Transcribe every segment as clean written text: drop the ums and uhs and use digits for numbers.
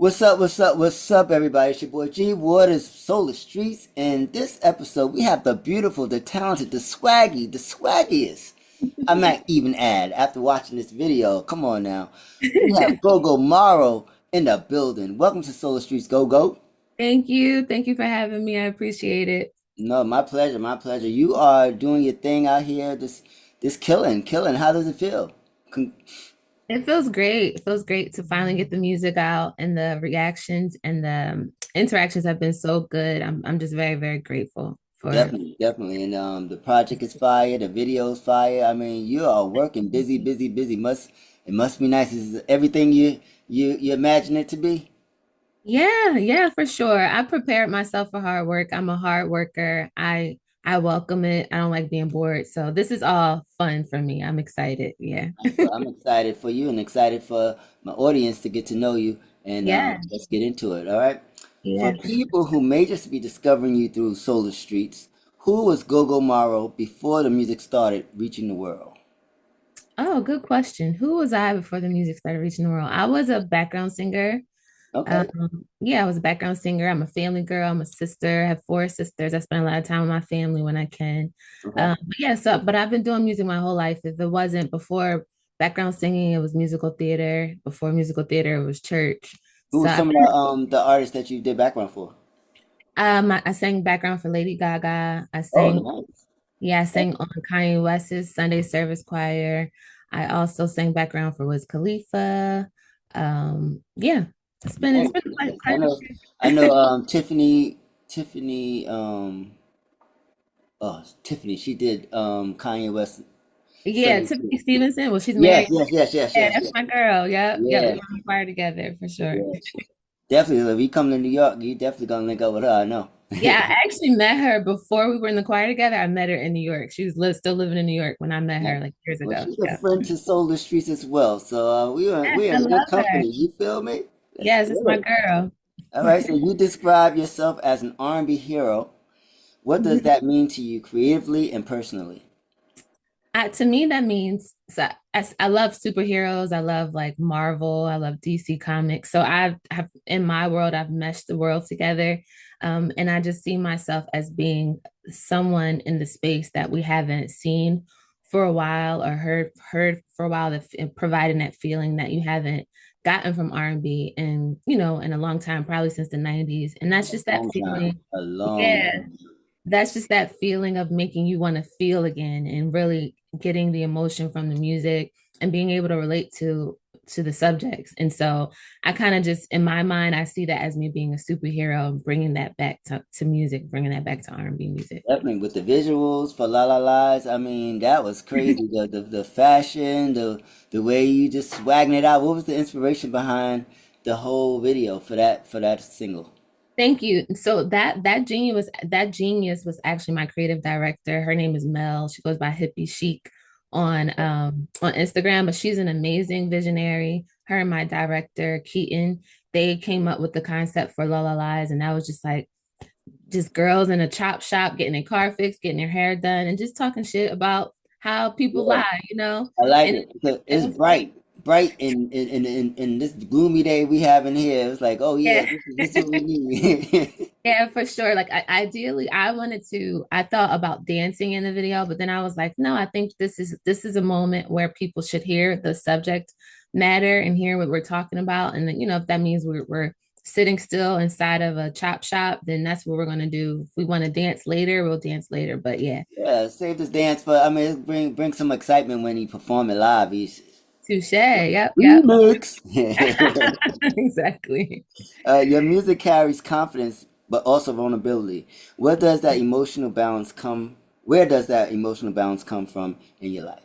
What's up, what's up, what's up, everybody? It's your boy G Waterz, Solar Streets. And this episode, we have the beautiful, the talented, the swaggy, the swaggiest. I might even add, after watching this video, come on now. We have GoGo Morrow in the building. Welcome to Solar Streets, Go Go. Thank you. Thank you for having me. I appreciate it. No, my pleasure, my pleasure. You are doing your thing out here, this killing. How does it feel? Con- It feels great. It feels great to finally get the music out, and the reactions and the interactions have been so good. I'm just very, very grateful for. Definitely, definitely. And the project is fire, the video is fire. I mean, you are working busy, busy, busy. It must be nice. Is it everything you imagine it to be? Yeah, yeah, for sure. I prepared myself for hard work. I'm a hard worker. I welcome it. I don't like being bored. So this is all fun for me. I'm excited. Yeah. Well, I'm excited for you and excited for my audience to get to know you. And Yeah. let's get into it. All right. For Yeah. people who may just be discovering you through Solar Streets, who was GoGo Morrow before the music started reaching the world? Oh, good question. Who was I before the music started reaching the world? I was a background singer. Okay. Yeah, I was a background singer. I'm a family girl. I'm a sister. I have four sisters. I spend a lot of time with my family when I can. Okay. But yeah, but I've been doing music my whole life. If it wasn't before background singing, it was musical theater. Before musical theater, it was church. Who So was some of the artists that you did background for? I sang background for Lady Gaga. Oh, nice. Yeah, I sang on Kanye West's Sunday Service Choir. I also sang background for Wiz Khalifa. Yeah, it's Nice, been nice. quite a few. I know Tiffany oh Tiffany, she did Kanye West Yeah, Sunday Tiffany too. Stevenson. Well, she's Yes, married. yes, yes, yes, Yeah, yes, that's yes. my girl. Yep, yep. We were Yeah, on the choir together for sure. yeah. Definitely. If you come to New York, you definitely gonna link up with her, I know. Yeah, I actually met her before we were in the choir together. I met her in New York. She was still living in New York when I met Yeah. her like years Well, ago. she's a Yeah. friend to Solar Streets as well. So we are Yes, I in good love her. company. You feel me? That's Yes, it's my good. girl. All right, so you describe yourself as an R&B hero. What does that mean to you creatively and personally? To me, that means so I love superheroes. I love like Marvel. I love DC Comics. So have in my world, I've meshed the world together, and I just see myself as being someone in the space that we haven't seen for a while or heard for a while, that providing that feeling that you haven't gotten from R&B and in a long time, probably since the '90s, and that's just that Long time. feeling. A long Yeah, time. that's just that feeling of making you want to feel again and really getting the emotion from the music and being able to relate to the subjects. And so I kind of just in my mind I see that as me being a superhero and bringing that back to music, bringing that back to R&B music. Definitely with the visuals for La La Lies. I mean, that was crazy. The fashion, the way you just swagging it out. What was the inspiration behind the whole video for that single? Thank you. So that genius was actually my creative director. Her name is Mel. She goes by Hippie Chic on Instagram, but she's an amazing visionary. Her and my director Keaton, they came up with the concept for La La Lies, and that was just girls in a chop shop getting their car fixed, getting their hair done, and just talking shit about how people Yeah, lie. I like And it because it it's was bright in this gloomy day we have in here. It's like, oh yeah, yeah. this is what we need. Yeah, for sure. Like ideally, I thought about dancing in the video, but then I was like, no, I think this is a moment where people should hear the subject matter and hear what we're talking about. And then, if that means we're sitting still inside of a chop shop, then that's what we're gonna do. If we want to dance later, we'll dance later. But yeah, Yeah, save this dance for. I mean, bring some excitement when you perform it live. He's touche. Yep, yep. remix. Exactly. Your music carries confidence, but also vulnerability. Where does that emotional balance come? Where does that emotional balance come from in your life?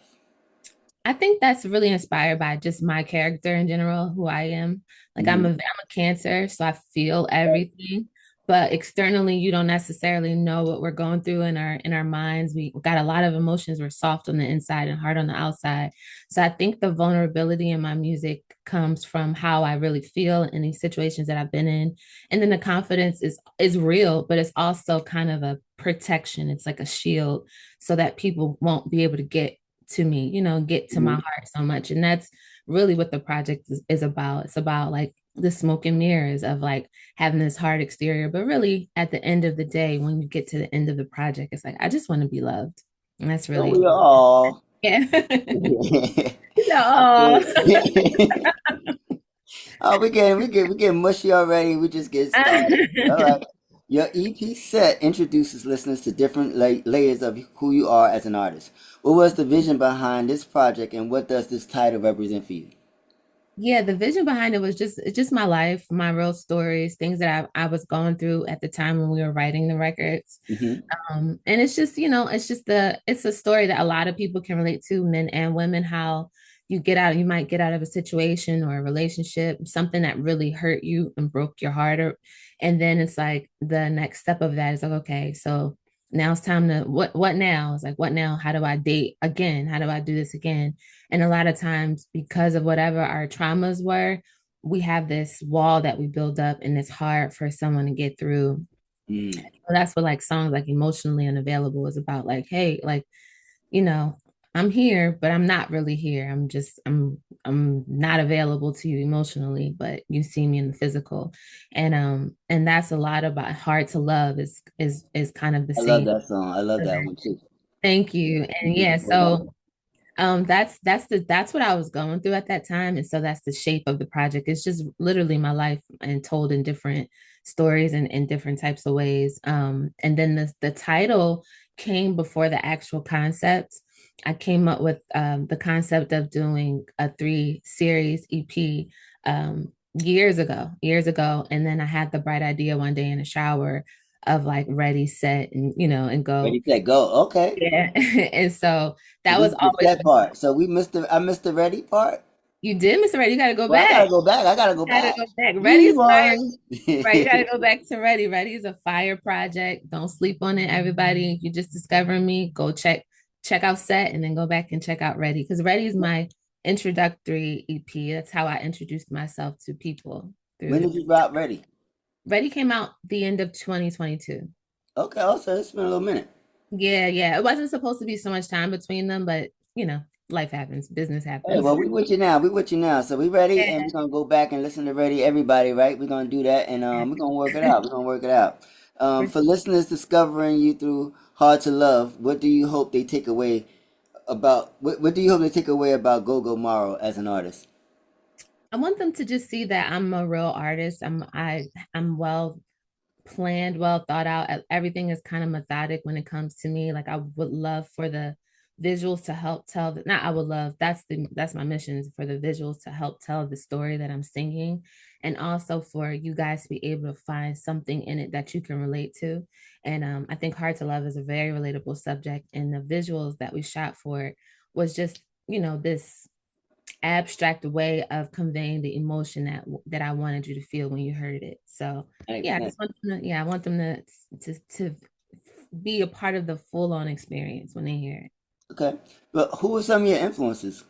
I think that's really inspired by just my character in general, who I am. Like I'm Mhm. a Cancer, so I feel everything. But externally, you don't necessarily know what we're going through in our minds. We got a lot of emotions. We're soft on the inside and hard on the outside. So I think the vulnerability in my music comes from how I really feel in these situations that I've been in. And then the confidence is real, but it's also kind of a protection. It's like a shield so that people won't be able to get to me, get to my Mhm. heart so much. And that's really what the project is about. It's about like the smoke and mirrors of like having this hard exterior, but really at the end of the day, when you get to the end of the project, it's like I just want to be loved, and that's Don't really we all? yeah. No. Okay. Oh, we get mushy already. We just get started. All right. Your EP set introduces listeners to different layers of who you are as an artist. What was the vision behind this project, and what does this title represent for you? Yeah, the vision behind it was just it's just my life, my real stories, things that I was going through at the time when we were writing the records. Hmm. And it's just, it's just it's a story that a lot of people can relate to, men and women, how you might get out of a situation or a relationship, something that really hurt you and broke your heart, and then it's like the next step of that is like, okay, so now it's time to what now? It's like, what now? How do I date again? How do I do this again? And a lot of times, because of whatever our traumas were, we have this wall that we build up, and it's hard for someone to get through. Mm. So that's what like songs like Emotionally Unavailable is about. Like, hey, like, you know, I'm here, but I'm not really here. I'm not available to you emotionally, but you see me in the physical. And that's a lot about Hard to Love is kind of the I love same. that song. I love that one too. Thank you. And yeah, so that's what I was going through at that time. And so that's the shape of the project. It's just literally my life and told in different stories and in different types of ways. And then the title came before the actual concept. I came up with the concept of doing a 3 series EP years ago. And then I had the bright idea one day in the shower of like ready, set, and and go. Ready, set, go. Okay. Yeah. And so So that this was is the always set part. So I missed the ready part. you did, Mr. Ready. You gotta go Well, I back. gotta go back. I gotta go You gotta back. go back. G Ready's fire. was. Right. You gotta go back to Ready. Ready is a fire project. Don't sleep on it, everybody. If you just discovering me, go check out Set and then go back and check out Ready. Because Ready is my introductory EP. That's how I introduced myself to people through When the did you drop ready? Ready came out the end of 2022. Okay, also it's been a little minute. Yeah, yeah. It wasn't supposed to be so much time between them, but life happens, business Hey, happens. well, we with you now. We with you now. So we ready, and Yeah. we're gonna go back and listen to ready, everybody. Right? We're gonna do that, and we're gonna work it out. We're gonna work it out. For listeners discovering you through Hard to Love, what do you hope they take away about? What do you hope they take away about GoGo Morrow as an artist? I want them to just see that I'm a real artist. I'm well planned, well thought out. Everything is kind of methodic when it comes to me. Like I would love for the visuals to help tell the not I would love that's my mission is for the visuals to help tell the story that I'm singing, and also for you guys to be able to find something in it that you can relate to. And I think Hard to Love is a very relatable subject, and the visuals that we shot for it was just this abstract way of conveying the emotion that I wanted you to feel when you heard it. So yeah, I Excellent. just want them to, yeah, I want them to be a part of the full on experience when they hear it. Okay, but who are some of your influences?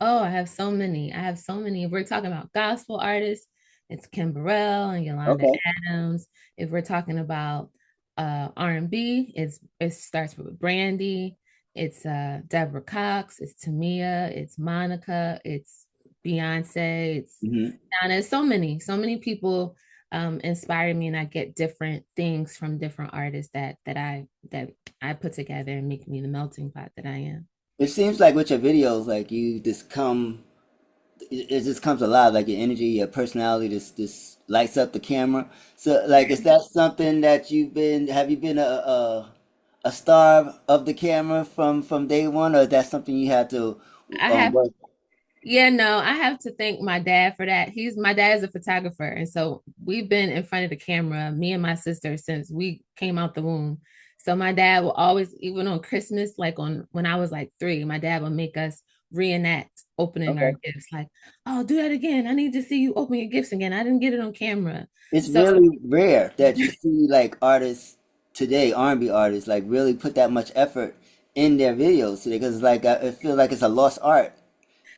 Oh, I have so many. I have so many. If we're talking about gospel artists, it's Kim Burrell and Yolanda Okay. Adams. If we're talking about R&B, it starts with Brandy. It's Deborah Cox. It's Tamia. It's Monica. It's Beyonce. It's Hmm. Donna. So many people inspire me, and I get different things from different artists that I put together and make me the melting pot that I am. It seems like with your videos, like you just come, it just comes alive. Like your energy, your personality, just lights up the camera. So, like, is that something that have you been a star of the camera from day one, or is that something you had to I have work? Yeah, no, I have to thank my dad for that. My dad is a photographer. And so we've been in front of the camera, me and my sister, since we came out the womb. So my dad will always, even on Christmas, like on when I was like 3, my dad would make us reenact opening our Okay. gifts. Like, oh, do that again. I need to see you open your gifts again. I didn't get it on camera. It's So really rare that you see like artists today, R&B artists, like really put that much effort in their videos today, because like I feel like it's a lost art,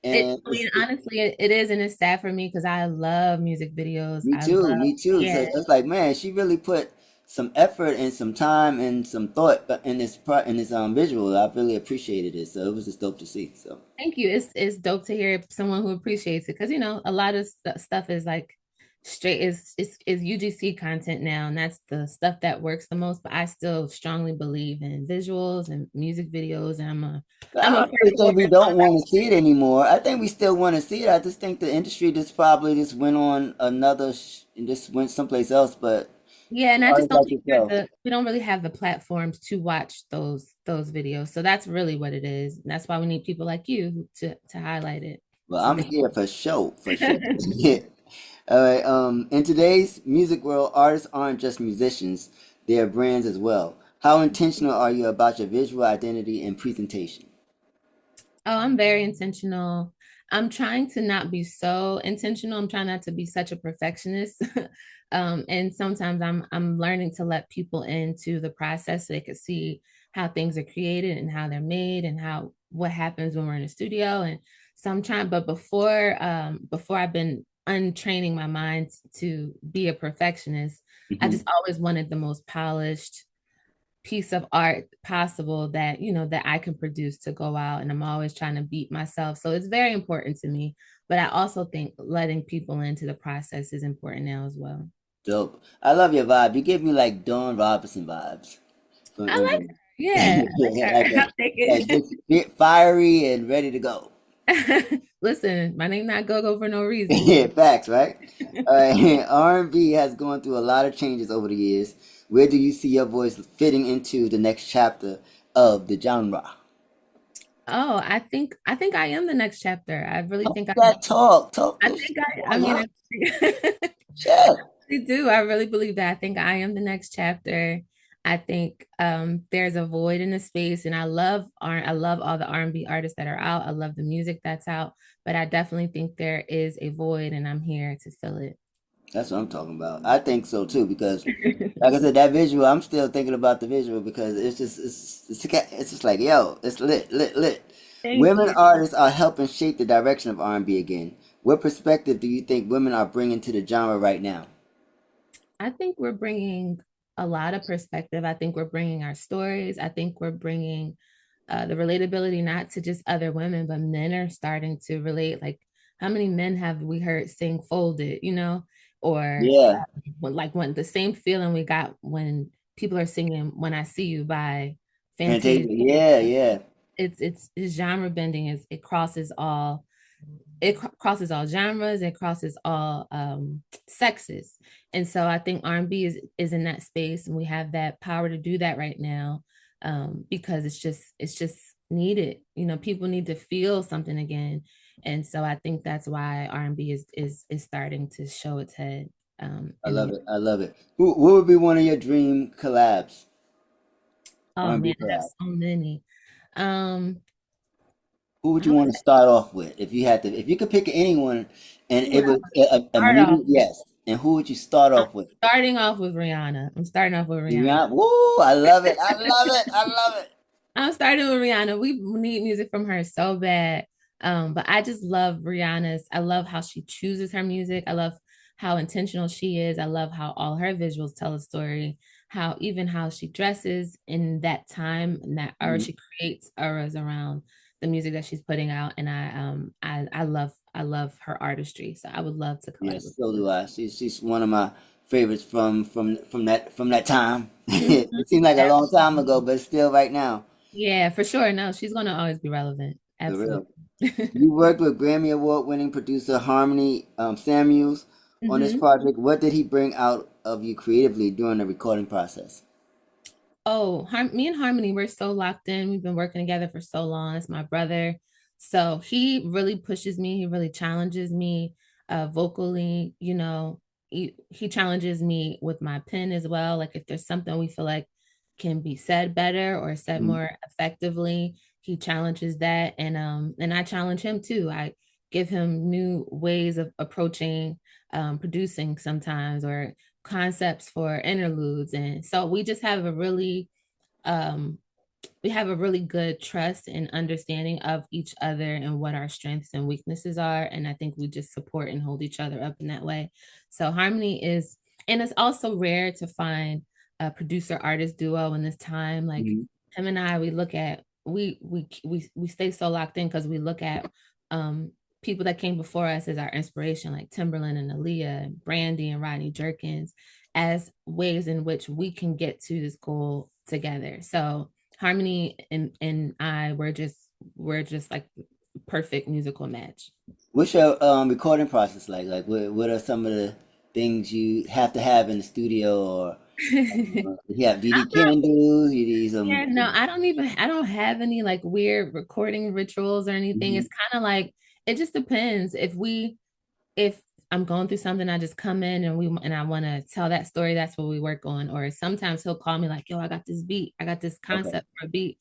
and I mean, honestly, it is, and it's sad for me because I love music videos. me I too, love, me too. So yeah. it's like, man, she really put some effort and some time and some thought in this visual. I really appreciated it. So it was just dope to see. So Thank you. It's dope to hear someone who appreciates it because a lot of stuff is like straight is UGC content now, and that's the stuff that works the most. But I still strongly believe in visuals and music videos, and I I'm a don't really person think we don't want to see it anymore. I think we still want to see it. I just think the industry just probably just went on another, and just went someplace else. But yeah, and for I just artists don't like think we have yourself, we don't really have the platforms to watch those videos. So that's really what it is. And that's why we need people like you to highlight it. well, So I'm thank here for sure. Yeah. All right. In today's music world, artists aren't just musicians; they are brands as well. How intentional are you about your visual identity and presentation? Oh, I'm very intentional. I'm trying to not be so intentional. I'm trying not to be such a perfectionist. And sometimes I'm learning to let people into the process so they could see how things are created and how they're made and how what happens when we're in a studio. And so I'm trying, but before I've been untraining my mind to be a perfectionist, I Hmm. just always wanted the most polished piece of art possible that that I can produce to go out, and I'm always trying to beat myself, so it's very important to me, but I also think letting people into the process is important now as well. Dope. I love your vibe. You give me like Dawn Robinson vibes from I like England. her. Yeah, I like Like her. that, I'll take like it. just fiery and ready to go. Listen, my name not GoGo for no reason. Yeah, facts, right? R&B has gone through a lot of changes over the years. Where do you see your voice fitting into the next chapter of the genre? Oh, I think I am the next chapter. I really Talk think that talk. Talk I your shit. think I Boy, mean huh? I Shit. I do. I really believe that. I think I am the next chapter. I think there's a void in the space, and I love all the R&B artists that are out. I love the music that's out, but I definitely think there is a void, and I'm here to fill it. That's what I'm talking about. I think so too because, like I said, that visual. I'm still thinking about the visual because it's just like yo, it's lit, lit, lit. Thank Women you. artists are helping shape the direction of R&B again. What perspective do you think women are bringing to the genre right now? I think we're bringing a lot of perspective. I think we're bringing our stories. I think we're bringing the relatability not to just other women, but men are starting to relate. Like, how many men have we heard sing "Folded"? Or Yeah, when the same feeling we got when people are singing "When I See You" by Fantasia. Fantasia. Yeah, yeah. It's genre bending. It crosses all crosses all genres, it crosses all sexes, and so I think R&B is in that space, and we have that power to do that right now, because it's just needed. People need to feel something again, and so I think that's why R&B is starting to show its head. I In love the it. I love it. Who would be one of your dream collabs? Oh R&B man, I have collab. so many. um Who would I you would want to start off with if you had to? If you could pick anyone, and who it would I was a start off immediate with? yes. And who would you start I'm off with? starting off with Rihanna. I'm starting off with Rihanna. Rihanna. Woo! I love it. I love it. I love it. I'm starting with Rihanna. We need music from her so bad. But I just love Rihanna's. I love how she chooses her music. I love how intentional she is. I love how all her visuals tell a story. How she dresses in that time and that era, Mhm. she creates eras around the music that she's putting out. And I love her artistry. So I would love to collab Yes, with so do I. She's one of my favorites from that time. her. Mhm. It seemed like a long time ago, but still right now. Yeah, for sure. No, she's gonna always be relevant. For Absolutely. real. You worked with Grammy Award winning producer Harmony Samuels on this hmm project. What did he bring out of you creatively during the recording process? Oh, me and Harmony, we're so locked in. We've been working together for so long. It's my brother. So he really pushes me. He really challenges me vocally. He challenges me with my pen as well. Like if there's something we feel like can be said better or said Mhm. more effectively, he challenges that. And I challenge him too. I give him new ways of approaching producing sometimes, or concepts for interludes. And so um we have a really good trust and understanding of each other and what our strengths and weaknesses are. And I think we just support and hold each other up in that way. So harmony is, and it's also rare to find a producer artist duo in this time. Like Mhm. him and I, we look at we stay so locked in because we look at people that came before us as our inspiration, like Timberland and Aaliyah and Brandy and Rodney Jerkins, as ways in which we can get to this goal together. So Harmony and I we're just like perfect musical match. What's your recording process like? Like, what are some of the things you have to have in the studio, or you have DD candles? You need Yeah, some. no, I don't have any like weird recording rituals or anything. Mhm. It's kind of like it just depends. If I'm going through something, I just come in and I want to tell that story, that's what we work on. Or sometimes he'll call me like, yo, I got this beat, I got this Okay. concept for a beat.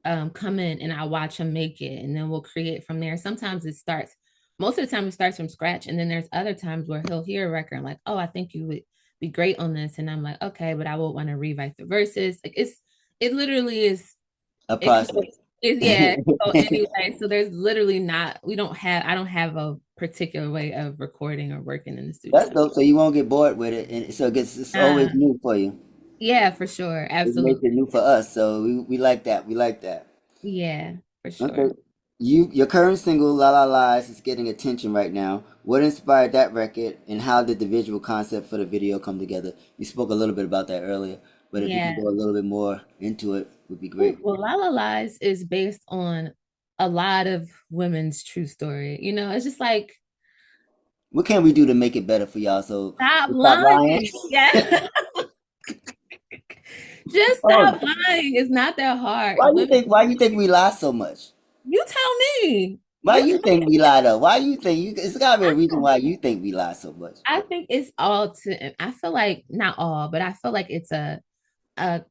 Come in and I watch him make it and then we'll create from there. Sometimes it starts, most of the time it starts from scratch. And then there's other times where he'll hear a record and like, oh, I think you would be great on this. And I'm like, okay, but I will want to rewrite the verses. Like it literally is, A it can go, process. yeah. So anyway, so there's literally not, I don't have a particular way of recording or working in the studio. That's dope. So you won't get bored with it, and so it's always Uh, new for you. yeah, for sure. It makes it Absolutely. new for us, so we like that. We like that. Yeah, for Okay. sure. Your current single "La La Lies" is getting attention right now. What inspired that record, and how did the visual concept for the video come together? You spoke a little bit about that earlier, but if you can Yeah. go a little bit more into it, would be Ooh, great. well, Lala Lies is based on a lot of women's true story. You know, it's just like, What can we do to make it better for y'all? So stop we stop lying. lying. Yeah. Just Oh, stop lying. It's not that hard. why you Women, think? Why you think we lie so much? you tell me. Why You you tell think we lie though? Why you think you? It's gotta be I a reason don't why you think we lie so much. I think it's all to I feel like not all, but I feel like it's a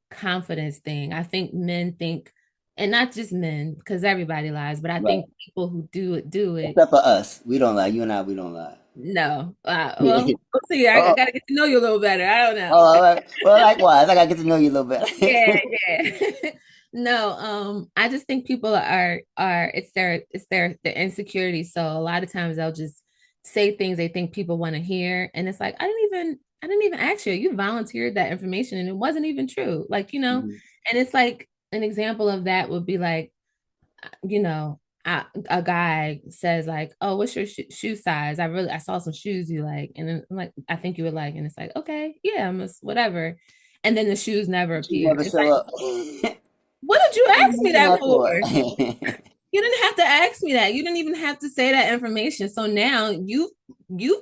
confidence thing. I think men think, and not just men, because everybody lies, but I Right. think people who do it. Except for us, we don't lie. You and I, we don't lie. No. Well, we'll see. I Oh, gotta get to know you a little better. I don't oh, know. all right. Well, likewise, I gotta get to know you a little Yeah, bit. yeah. No, I just think people are it's their insecurity. So a lot of times they'll just say things they think people want to hear. And it's like, I didn't even ask you. You volunteered that information and it wasn't even true. Like, Mhm. and it's like an example of that would be like, a guy says like, "Oh, what's your shoe size? I saw some shoes you like," and then I'm like, "I think you would like," and it's like, "Okay, yeah, whatever," and then the shoes never She appear. never It's show like, up. what did you What you ask me using that that for? for? You didn't have to ask me that. You didn't even have to say that information. So now you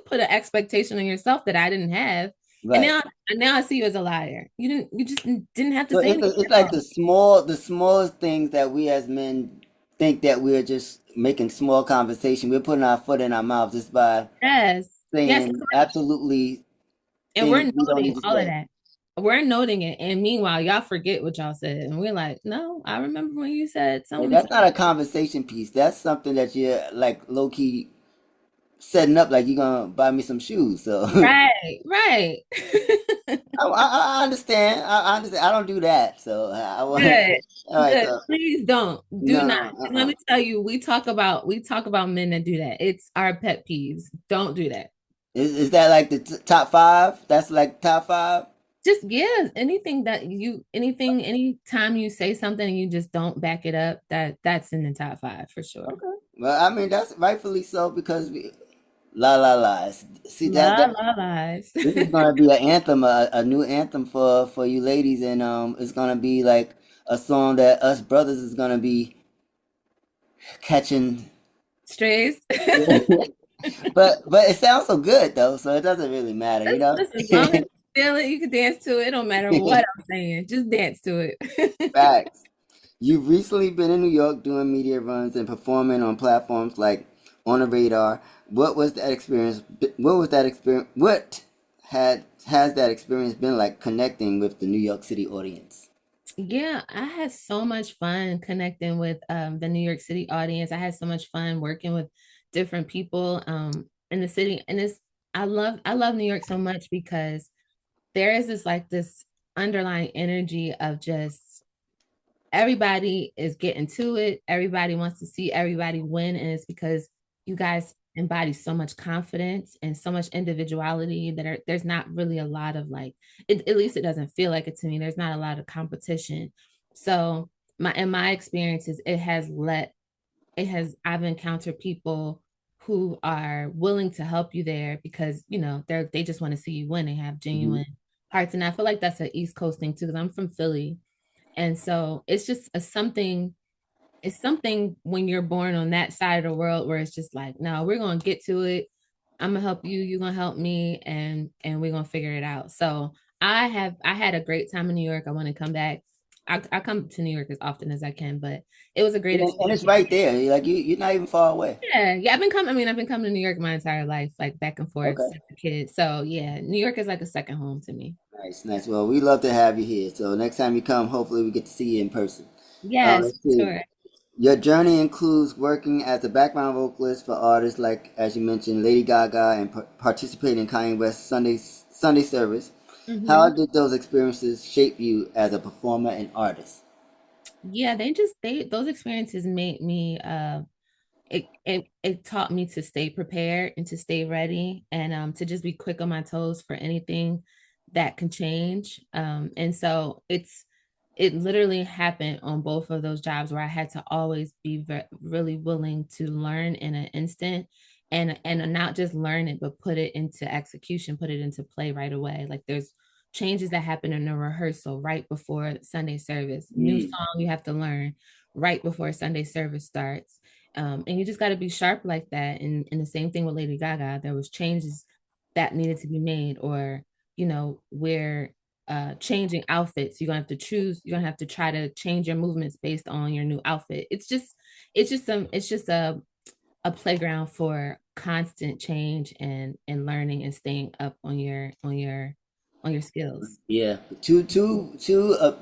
put an expectation on yourself that I didn't have, and Right. now I see you as a liar. You just didn't have to So say anything it's at like all. the smallest things that we as men think that we're just making small conversation. We're putting our foot in our mouth just by Yes, yes, saying absolutely and things we're we don't need noting to all of say. that. We're noting it. And meanwhile, y'all forget what y'all said. And we're like, no, I remember when you said Like, something. that's not a conversation piece. That's something that you're like low key setting up. Like you're gonna buy me some shoes. So Right, right. I understand. I understand. I don't do that. So I want. Good. All right. Good. So Please don't. Do no. not. And let me tell you, we talk about men that do that. It's our pet peeves. Don't do that. Is that like the top five? That's like top five. Just yeah, anytime you say something and you just don't back it up, that's in the top five for sure. Okay. Well, I mean that's rightfully so because la la la. See La la lies. this is gonna be an anthem, a new anthem for you ladies, and it's gonna be like a song that us brothers is gonna be catching. Strays. But it sounds so good though, so it doesn't really matter, you know. Listen, as long as you feel it, you can dance to it. It don't matter what I'm saying. Just dance to it. Facts. You've recently been in New York doing media runs and performing on platforms like On the Radar. What was that experience? What was that experience? What had has that experience been like connecting with the New York City audience? Yeah, I had so much fun connecting with the New York City audience. I had so much fun working with different people in the city. And I love New York so much because there is this underlying energy of just everybody is getting to it. Everybody wants to see everybody win. And it's because you guys embody so much confidence and so much individuality there's not really a lot of like, at least it doesn't feel like it to me. There's not a lot of competition. So in my experiences, I've encountered people who are willing to help you there because they just want to see you win. They have Hmm. genuine hearts, and I feel like that's an East Coast thing too. Because I'm from Philly, and so it's just a something. It's something when you're born on that side of the world where it's just like, no, we're gonna get to it. I'm gonna help you. You're gonna help me, and we're gonna figure it out. So I had a great time in New York. I want to come back. I come to New York as often as I can, but it was a great And experience. it's right there. Like you're not even far away. Yeah, I've been coming. I mean, I've been coming to New York my entire life, like back and forth Okay. since a kid. So yeah, New York is like a second home to me. Nice, nice. Well, we love to have you here. So next time you come, hopefully we get to see you in person. Yes, Let's for see. sure. Your journey includes working as a background vocalist for artists like, as you mentioned, Lady Gaga, and participating in Kanye West's Sunday service. How Hmm. did those experiences shape you as a performer and artist? Yeah, they those experiences made me it taught me to stay prepared and to stay ready and to just be quick on my toes for anything that can change. And so it literally happened on both of those jobs where I had to always be really willing to learn in an instant and not just learn it, but put it into execution, put it into play right away. Like there's changes that happen in the rehearsal right before Sunday service, new Mm, song you have to learn right before Sunday service starts. And you just got to be sharp like that. And the same thing with Lady Gaga. There was changes that needed to be made, or where changing outfits. You're gonna have to choose. You're gonna have to try to change your movements based on your new outfit. It's just a playground for constant change and learning and staying up on your skills. yeah, two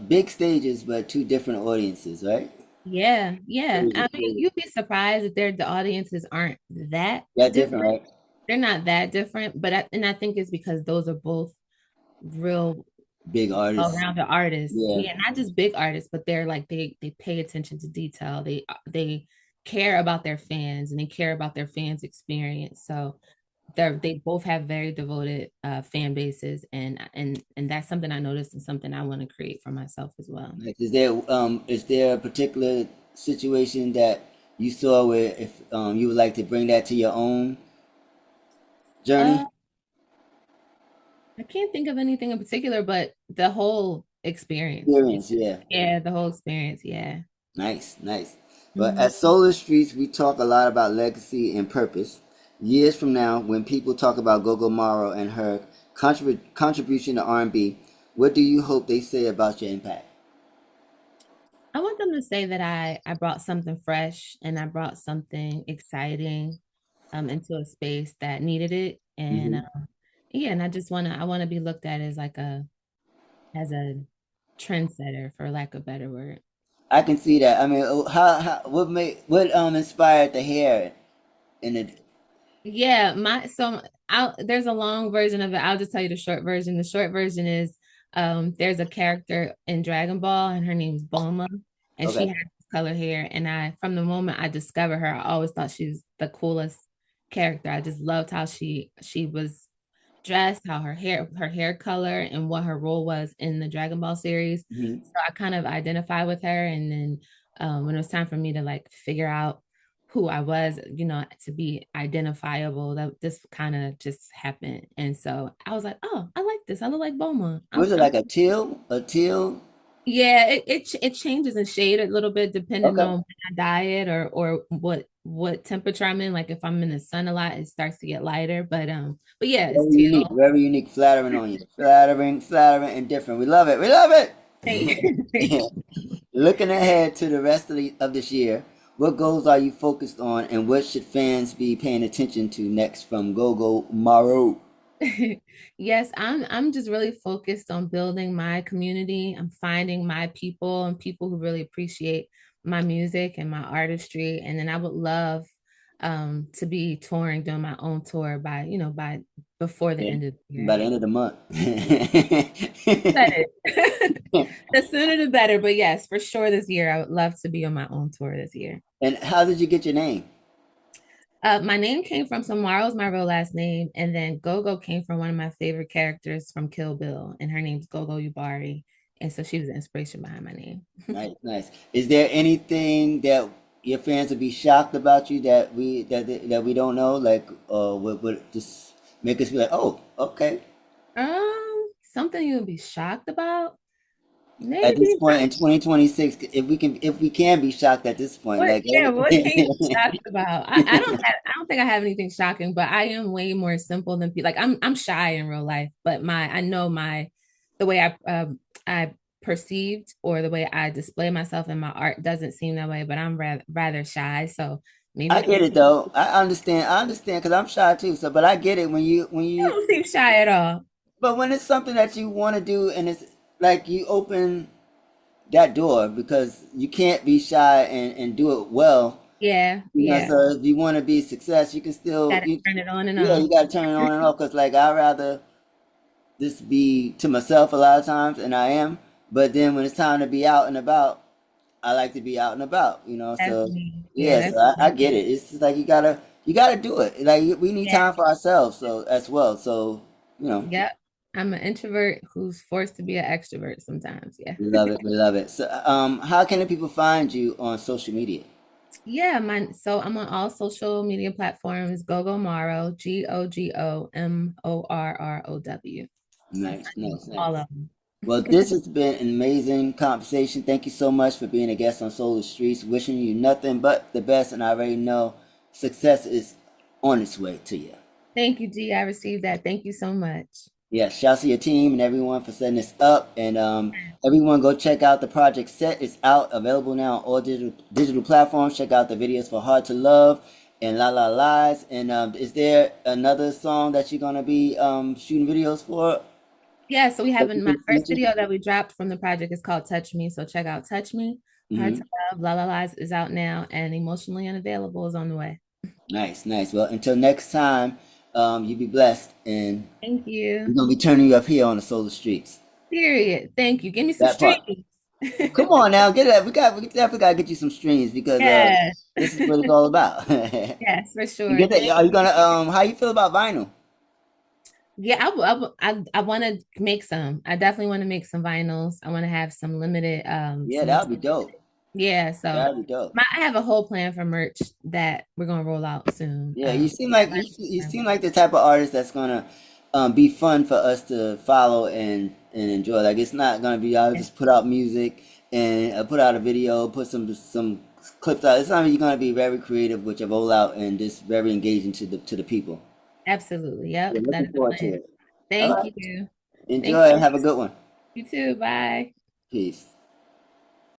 big stages, but two different audiences, right? Yeah, yeah. I Crazy, mean, crazy. you'd be surprised if the audiences aren't that Yeah, different, different. right? They're not that different, but I think it's because those are both real Big artists. well-rounded artists. Yeah. Yeah, not just big artists, but they're like they pay attention to detail. They care about their fans and they care about their fans' experience. So they both have very devoted fan bases, and that's something I noticed and something I want to create for myself as well. Like, is there a particular situation that you saw where if you would like to bring that to your own Uh, journey? I can't think of anything in particular, but the whole experience. Experience, yeah. Yeah, the whole experience. Yeah. Nice, nice. But Mhm. at Solar Streets, we talk a lot about legacy and purpose. Years from now, when people talk about GoGo Morrow and her contribution to R&B, what do you hope they say about your impact? I want them to say that I brought something fresh and I brought something exciting into a space that needed it. And Hmm. yeah, and I want to be looked at as like as a trendsetter, for lack of a better word. I can see that. I mean, what inspired the hair in the? Yeah, there's a long version of it. I'll just tell you the short version. The short version is there's a character in Dragon Ball and her name's Bulma, and she Okay. has color hair. And I from the moment I discovered her, I always thought she was the coolest character. I just loved how she was dressed, how her hair color and what her role was in the Dragon Ball series. Hmm. So I kind of identified with her. And then when it was time for me to like figure out who I was, to be identifiable, that this kind of just happened. And so I was like, oh, I like this. I look like Boma. Was it like a teal? A teal? Yeah, it changes in shade a little bit depending Okay. on my diet or what temperature I'm in. Like if I'm in the sun a lot, it starts to get lighter. But yeah, it's Very unique. teal. Very unique. Flattering on you. Flattering, flattering, and different. We love it. We love Thank it. you. Looking ahead to the rest of this year, what goals are you focused on, and what should fans be paying attention to next from GoGo Morrow? Yes, I'm just really focused on building my community. I'm finding my people and people who really appreciate my music and my artistry. And then I would love to be touring, doing my own tour by before the Yeah. end of the By year. the end of the month. Better. The sooner the better. But yes, for sure this year, I would love to be on my own tour this year. And how did you get your name? My name came from Morrow's my real last name, and then Gogo came from one of my favorite characters from Kill Bill, and her name's Gogo Yubari, and so she was the inspiration behind my name. Nice, nice. Is there anything that your fans would be shocked about you that we don't know? Like, would just make us be like, oh, okay. Something you'll be shocked about? At this Maybe. point in 2026, if we can be shocked at this point, What? like Yeah. What can you be every, shocked about? I don't think I have anything shocking, but I am way more simple than people. Like I'm shy in real life, but I know the way I perceived or the way I display myself in my art doesn't seem that way. But I'm rather shy, so maybe I people get it though. I understand because I'm shy too. So, but I get it when you don't seem shy at all. but when it's something that you want to do and it's like you open that door because you can't be shy and do it well. Yeah, You know, yeah. so if you want to be success, you can still Gotta turn it on and yeah, off. you got to turn it on and off because like I'd rather just be to myself a lot of times and I am, but then when it's time to be out and about, I like to be out and about, you know. That's So me. Yeah, yeah, that's so I me. get it. It's just like you gotta do it. Like we need Yeah. time for ourselves, so as well. So you know, Yep. I'm an introvert who's forced to be an extrovert sometimes. Yeah. we love it. We love it. So how can the people find you on social media? Yeah, so I'm on all social media platforms, GoGo Morrow, GoGoMorrow. So Nice, find me nice, on all nice. of them. Well, this has been an amazing conversation. Thank you so much for being a guest on Solar Streets. Wishing you nothing but the best, and I already know success is on its way to you. Thank you, G. I received that. Thank you so much. Yeah, shouts to your team and everyone for setting this up. And everyone go check out the project set. It's out, available now on all digital platforms. Check out the videos for Hard to Love and La La Lies. And is there another song that you're gonna be shooting videos for Yeah, so we have that you in my can first mention? video that we dropped from the project is called Touch Me. So check out Touch Me. Hard to Hmm. Love, La La Lies is out now, and Emotionally Unavailable is on the way. Nice, nice. Well, until next time, you be blessed, and Thank we're you. gonna be turning you up here on the Solar Streets. Period. Thank you. Give me some That part. streams. Come on now, get it. We definitely gotta get you some streams because Yes. this is what it's all about. Yes, for You sure. get that? Thank Are you gonna you. how you feel about vinyl? Yeah, I want to make some. I definitely want to make some vinyls. I want to have some limited, Yeah, some, that would be dope. yeah. So That would be dope. I have a whole plan for merch that we're gonna roll out soon. Yeah, you seem like you Um, seem like the type of artist that's gonna be fun for us to follow and enjoy. Like it's not gonna be I'll just put out music and put out a video, put some clips out. It's not you're gonna be very creative with your rollout and just very engaging to the people. Absolutely. Yeah, Yep. That looking is the forward to plan. it. All Thank right, you. Thank enjoy and you. have a good one. You too. Bye. Peace.